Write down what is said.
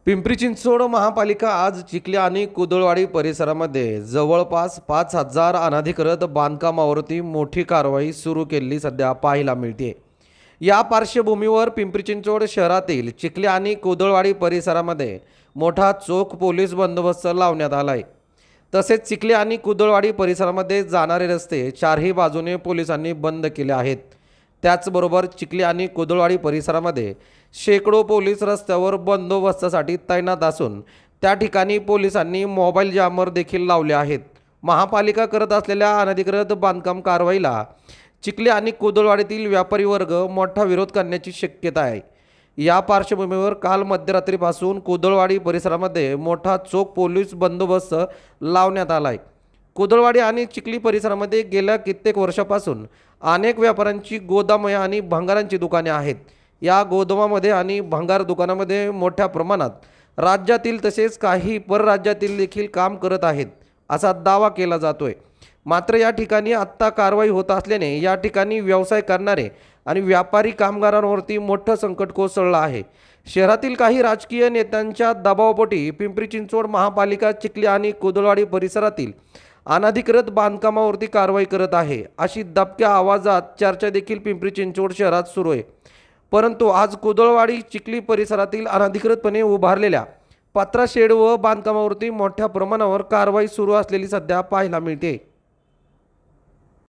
पिंपरी चिंचवड महापालिका आज चिखली आणि कुदळवाडी परिसरामध्ये जवळपास 5,000 अनधिकृत बांधकामावरती मोठी कारवाई सुरू केली सध्या पाहायला मिळते। या पार्श्वभूमीवर पिंपरी चिंचवड शहरातील चिखली आणि कुदळवाडी परिसरामध्ये मोठा चोख पोलीस बंदोबस्त लावण्यात आलाय। तसेच चिखली आणि कुदळवाडी परिसरामध्ये जाणारे रस्ते चारही बाजूने पोलिसांनी बंद केले आहेत। त्याचबरोबर चिखली आणि कुदळवाडी परिसरामध्ये शेकडो पोलीस रस्त्यावर बंदोबस्तासाठी तैनात असून त्या ठिकाणी पोलिसांनी मोबाईल जॅमर देखील लावले आहेत। महापालिका करत असलेल्या अनधिकृत बांधकाम कारवाईला चिखली आणि कुदळवाडीतील व्यापारी वर्ग मोठा विरोध करण्याची शक्यता आहे। या पार्श्वभूमीवर काल मध्यरात्रीपासून कुदळवाडी परिसरामध्ये मोठा चोख पोलीस बंदोबस्त लावण्यात आला आहे। कुदळवाडी आणि चिखली परिसरामध्ये गेल्या कित्येक वर्षापासून अनेक व्यापाऱ्यांची गोदामे आणि भंगारांची दुकाने आहेत। या गोदामामध्ये आणि भंगार दुकानामध्ये मोठ्या प्रमाणात राज्यातील तसेच काही परराज्यातील देखील काम करत आहेत असा दावा केला जातोय। मात्र या ठिकाणी आत्ता कारवाई होत असल्याने या ठिकाणी व्यवसाय करणारे आणि व्यापारी कामगारांवरती मोठं संकट कोसळलं आहे। शहरातील काही राजकीय नेत्यांच्या दबावापोटी पिंपरी चिंचवड महापालिका चिखली आणि कुदळवाडी परिसरातील अनधिकृत बांधकामावरती कारवाई करत आहे अशी दबक्या आवाजात चर्चा देखील पिंपरी चिंचवड शहरात सुरू आहे। परंतु आज कुदळवाडी चिखली परिसरातील अनधिकृतपणे उभारलेल्या पत्रा शेड व बांधकामावरती मोठ्या प्रमाणावर कारवाई सुरू असलेली सध्या पाहायला मिळते।